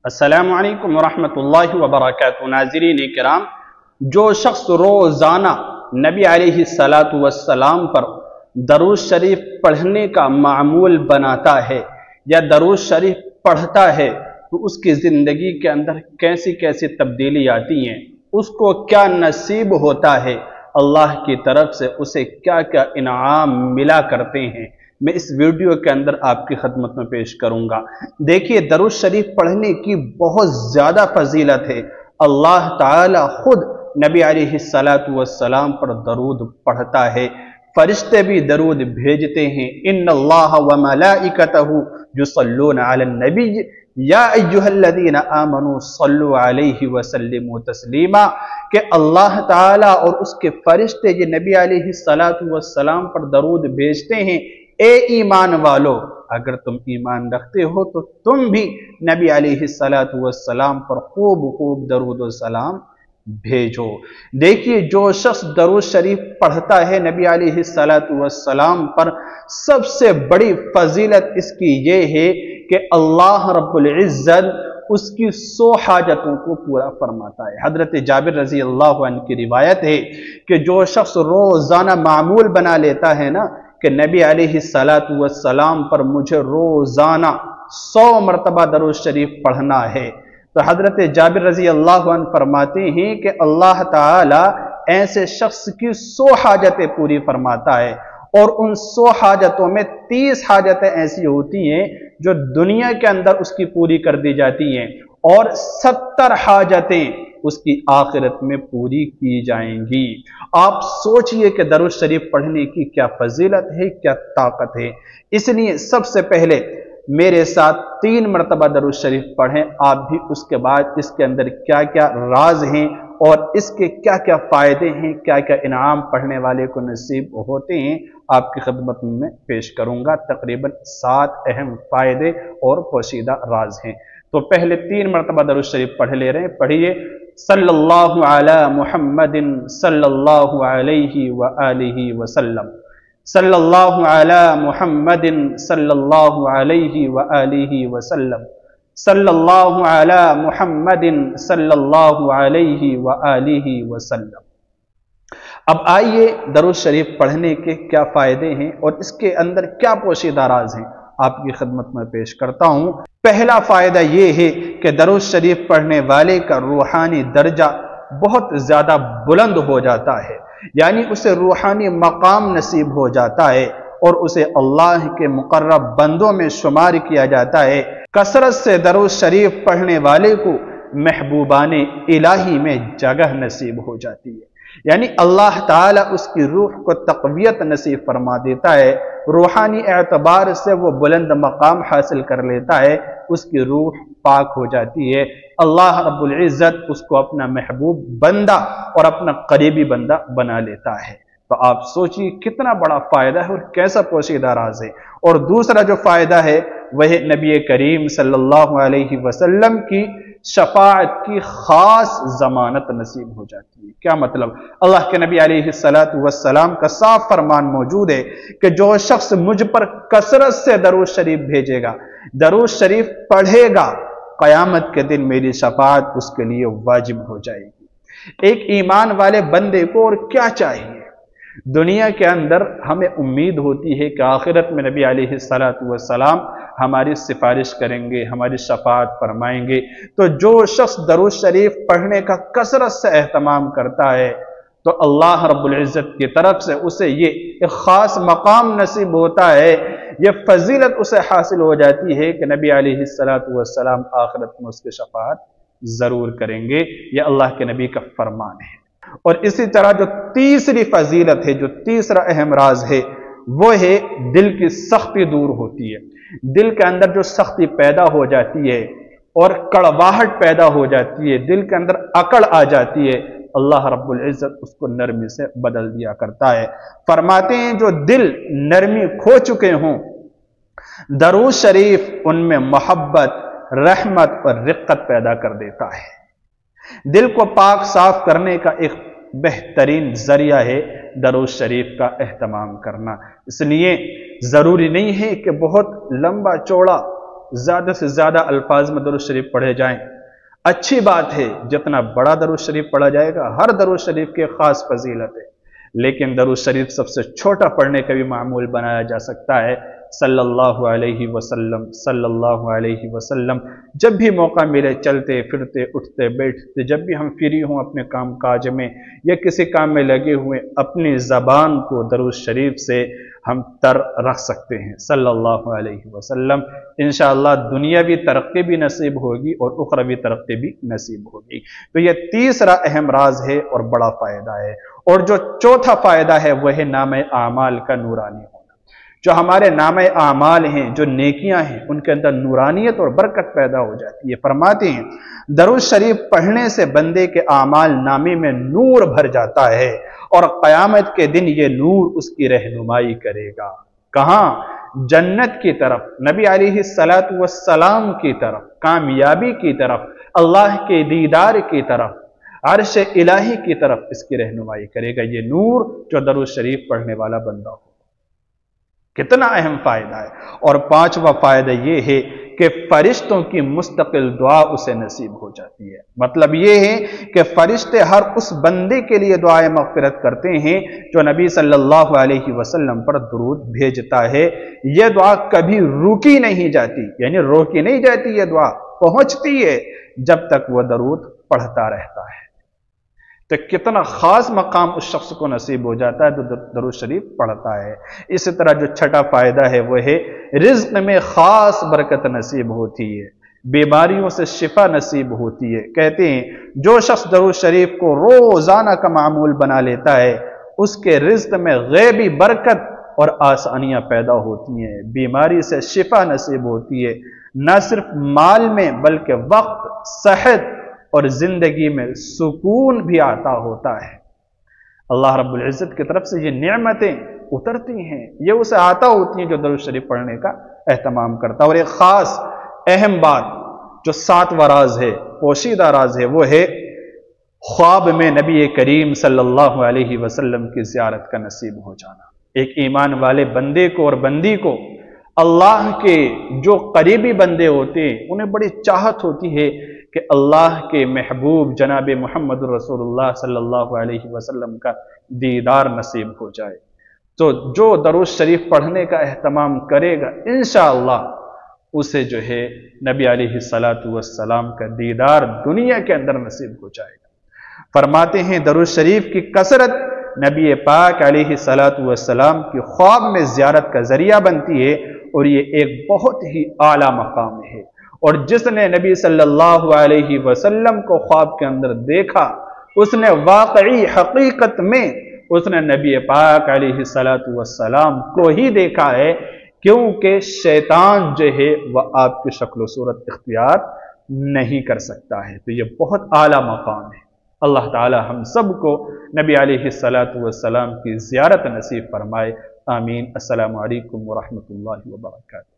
अस्सलामु अलैकुम वरहमतुल्लाहि वबरकातुहू। नाज़रीन किराम, जो शख्स रोज़ाना नबी अलैहिस्सलातु वस्सलाम पर दरूद शरीफ पढ़ने का मामूल बनाता है या दरूद शरीफ पढ़ता है तो उसकी ज़िंदगी के अंदर कैसी कैसी तब्दीली आती हैं, उसको क्या नसीब होता है, अल्लाह की तरफ से उसे क्या क्या इनाम मिला करते हैं, मैं इस वीडियो के अंदर आपकी खिदमत में पेश करूंगा। देखिए, दरूद शरीफ पढ़ने की बहुत ज़्यादा फजीलत है। अल्लाह ताला खुद नबी अलैहिस्सलातु वस्सलाम पर दरूद पढ़ता है, फरिश्ते भी दरूद भेजते हैं। इन्नल्लाह व मलाइकतहु युसल्लूना अलन नबी या अय्युहल्लज़ीना आमनू सल्लु अलैहि वसल्लिमू तस्लीमा, कि अल्लाह ताला और उसके फरिश्ते ये नबी अलैहिस्सलातु वस्सलाम पर दरूद भेजते हैं। ए ईमान वालो, अगर तुम ईमान रखते हो तो तुम भी नबी अलैहिस्सलातु वस्सलाम पर खूब खूब दरूद व सलाम भेजो। देखिए, जो शख्स दरूद शरीफ पढ़ता है नबी अलैहिस्सलातु वस्सलाम पर, सबसे बड़ी फजीलत इसकी ये है कि अल्लाह रब्बुल इज्जत उसकी 100 हाजतों को पूरा फरमाता है। हजरत जाबिर रजी अल्लाह अन्हु की रिवायत है कि जो शख्स रोजाना मामूल बना लेता है ना कि नबी अलैहिस्सलातु वस्सलाम पर मुझे रोजाना 100 मरतबा दरूद शरीफ पढ़ना है, तो हजरत जाबिर रजी अल्लाह अन्हु फरमाते हैं कि अल्लाह ताला ऐसे शख्स की 100 हाजतें पूरी फरमाता है, और उन 100 हाजतों में 30 हाजतें ऐसी होती हैं जो दुनिया के अंदर उसकी पूरी कर दी जाती हैं, और 70 हाजतें उसकी आखिरत में पूरी की जाएंगी। आप सोचिए कि दरूद शरीफ पढ़ने की क्या फजीलत है, क्या ताकत है। इसलिए सबसे पहले मेरे साथ 3 मरतबा दरूद शरीफ पढ़ें आप भी, उसके बाद इसके अंदर क्या क्या राज हैं और इसके क्या क्या फ़ायदे हैं, क्या क्या इनाम पढ़ने वाले को नसीब होते हैं, आपकी खिदमत में पेश करूंगा। तकरीबन 7 अहम फ़ायदे और पोशीदा राज हैं। तो पहले 3 मरतबा दरूद शरीफ पढ़ ले रहे हैं। पढ़िए, सल्लल्लाहु अला मुहम्मदिन सल्लल्लाहु अलैहि व आलिहि वसल्लम, सल्लल्लाहु अला मुहम्मदिन सल्लल्लाहु अलैहि व आलिहि वसल्लम, सल्लल्लाहु अला मुहम्मदिन सल्लल्लाहु अलैहि व आलिहि वसल्लम। अब आइए दरूद शरीफ पढ़ने के क्या फ़ायदे हैं और इसके अंदर क्या पोशीदा राज हैं, आपकी खिदमत में पेश करता हूं। पहला फ़ायदा ये है कि दरूद शरीफ पढ़ने वाले का रूहानी दर्जा बहुत ज़्यादा बुलंद हो जाता है, यानी उसे रूहानी मकाम नसीब हो जाता है और उसे अल्लाह के मुकर्रब बंदों में शुमार किया जाता है। कसरत से दरूद शरीफ पढ़ने वाले को महबूबाने इलाही में जगह नसीब हो जाती है, यानी अल्लाह ताला उसकी रूह को तक़वियत नसीब फरमा देता है, रूहानी एतबार से वो बुलंद मकाम हासिल कर लेता है, उसकी रूह पाक हो जाती है। अल्लाह रब्बुल इज्जत उसको अपना महबूब बंदा और अपना करीबी बंदा बना लेता है। तो आप सोचिए कितना बड़ा फ़ायदा है और कैसा पोशीदा राज है। और दूसरा जो फ़ायदा है वह नबी करीम सल्लल्लाहु अलैहि वसल्लम की शफाअत की खास जमानत नसीब हो जाती है। क्या मतलब? अल्लाह के नबी अलैहिस्सलातु वस्सलाम का साफ फरमान मौजूद है कि जो शख्स मुझ पर कसरत से दरूद शरीफ भेजेगा, दरूद शरीफ पढ़ेगा, क़यामत के दिन मेरी शफाअत उसके लिए वाजिब हो जाएगी। एक ईमान वाले बंदे को और क्या चाहिए? दुनिया के अंदर हमें उम्मीद होती है कि आखिरत में नबी अलैहिस्सलातु वस्सलाम हमारी सिफारिश करेंगे, हमारी शफाअत फरमाएंगे। तो जो शख्स दरूद शरीफ पढ़ने का कसरत से एहतमाम करता है तो अल्लाह रब्बुल इज्जत की तरफ से उसे ये एक ख़ास मकाम नसीब होता है, ये फजीलत उसे हासिल हो जाती है कि नबी अलैहिस्सलातु वस्सलाम आखिरत में उसकी शफाअत ज़रूर करेंगे। ये अल्लाह के नबी का फरमान है। और इसी तरह जो तीसरी फजीलत है, जो तीसरा अहम राज है, वो है दिल की सख्ती दूर होती है। दिल के अंदर जो सख्ती पैदा हो जाती है और कड़वाहट पैदा हो जाती है, दिल के अंदर अकड़ आ जाती है, अल्लाह रब्बुल इज्जत उसको नरमी से बदल दिया करता है। फरमाते हैं जो दिल नरमी खो चुके हों, दरूद शरीफ उनमें मोहब्बत, रहमत और रिक्कत पैदा कर देता है। दिल को पाक साफ करने का एक बेहतरीन जरिया है दरूद शरीफ का एहतमाम करना। इसलिए ज़रूरी नहीं है कि बहुत लंबा चौड़ा زیادہ سے زیادہ الفاظ میں درود شریف پڑھے جائیں۔ اچھی بات ہے، جتنا بڑا درود شریف پڑھا جائے گا، ہر درود شریف کی خاص فضیلت ہے، لیکن درود شریف سب سے چھوٹا پڑھنے کا بھی معمول بنایا جا سکتا ہے۔ صلی اللہ علیہ وسلم، صلی اللہ علیہ وسلم۔ جب بھی موقع ملے، چلتے پھرتے اٹھتے بیٹھتے، جب بھی ہم فری ہوں اپنے کام کاج میں یا کسی کام میں لگے ہوئے، اپنی زبان کو درود شریف سے ہم تر رکھ سکتے ہیں، صلی اللہ علیہ وسلم۔ انشاءاللہ دنیاوی ترقی بھی نصیب ہوگی اور اخروی ترقی بھی نصیب ہوگی۔ تو یہ تیسرا اہم راز ہے اور بڑا فائدہ ہے۔ اور جو چوتھا فائدہ ہے وہ ہے نامہ اعمال کا نورانی ہونا۔ جو ہمارے نامہ اعمال ہیں، جو نیکیاں ہیں، ان کے اندر نورانیت اور برکت پیدا ہو جاتی ہے۔ فرماتے ہیں درود شریف پڑھنے سے بندے کے اعمال نامے میں نور بھر جاتا ہے اور قیامت کے دن یہ نور اس کی رہنمائی کرے گا۔ کہاں؟ جنت کی طرف، نبی علیہ السلام کی طرف، کامیابی کی طرف، اللہ کے دیدار کی طرف، عرش الہی کی طرف اس کی رہنمائی کرے گا یہ نور جو درود شریف پڑھنے والا بندہ ہو۔ کتنا اہم فائدہ ہے۔ اور پانچواں فائدہ یہ ہے کہ فرشتوں کی مستقل دعا اسے نصیب ہو جاتی ہے۔ مطلب یہ ہے کہ فرشتے ہر اس بندے کے لیے دعائے مغفرت کرتے ہیں جو نبی صلی اللہ علیہ وسلم پر درود بھیجتا ہے۔ یہ دعا کبھی روکی نہیں جاتی، یعنی روکی نہیں جاتی، یہ دعا پہنچتی ہے جب تک وہ درود پڑھتا رہتا ہے۔ تو کتنا خاص مقام اس شخص کو نصیب ہو جاتا ہے جو درود شریف پڑھتا ہے۔ اسی طرح جو چھٹا فائدہ ہے وہ ہے رزق میں خاص برکت نصیب ہوتی ہے، بیماریوں سے شفا نصیب ہوتی ہے۔ کہتے ہیں جو شخص درود شریف کو روزانہ کا معمول بنا لیتا ہے اس کے رزق میں غیبی برکت اور آسانیاں پیدا ہوتی ہیں، بیماری سے شفا نصیب ہوتی ہے، نہ صرف مال میں بلکہ وقت، صحت اور زندگی میں سکون بھی عطا ہوتا ہے۔ اللہ رب العزت کی طرف سے یہ نعمتیں اترتی ہیں، یہ اسے عطا ہوتی ہیں جو درود شریف پڑھنے کا اہتمام کرتا ہے۔ اور ایک خاص اہم بات جو ساتواں راز ہے، پوشیدہ راز ہے، وہ ہے خواب میں نبی کریم صلی اللہ علیہ وسلم کی زیارت کا نصیب ہو جانا۔ ایک ایمان والے بندے کو اور بندی کو اللہ کے جو قریبی بندے ہوتے ہیں انہیں بڑی چاہت ہوتی ہے کہ اللہ کے محبوب جناب محمد رسول اللہ صلی اللہ علیہ وسلم کا دیدار نصیب ہو جائے۔ تو جو درود شریف پڑھنے کا اہتمام کرے گا انشاءاللہ اسے جو ہے نبی علیہ السلام کا دیدار دنیا کے اندر نصیب ہو جائے گا۔ فرماتے ہیں درود شریف کی کثرت نبی پاک علیہ السلام کی خواب میں زیارت کا ذریعہ بنتی ہے اور یہ ایک بہت ہی اعلیٰ مقام ہے۔ اور جس نے نبی صلی اللہ علیہ وسلم کو خواب کے اندر دیکھا اس نے واقعی حقیقت میں اس نے نبی پاک علیہ السلام کو ہی دیکھا ہے، کیونکہ شیطان جو ہے وہ آپ کی شکل و صورت اختیار نہیں کر سکتا ہے۔ تو یہ بہت اعلیٰ مقام ہے۔ اللہ تعالی ہم سب کو نبی علیہ السلام کی زیارت نصیب فرمائے، آمین۔ السلام علیکم ورحمۃ اللہ وبرکاتہ۔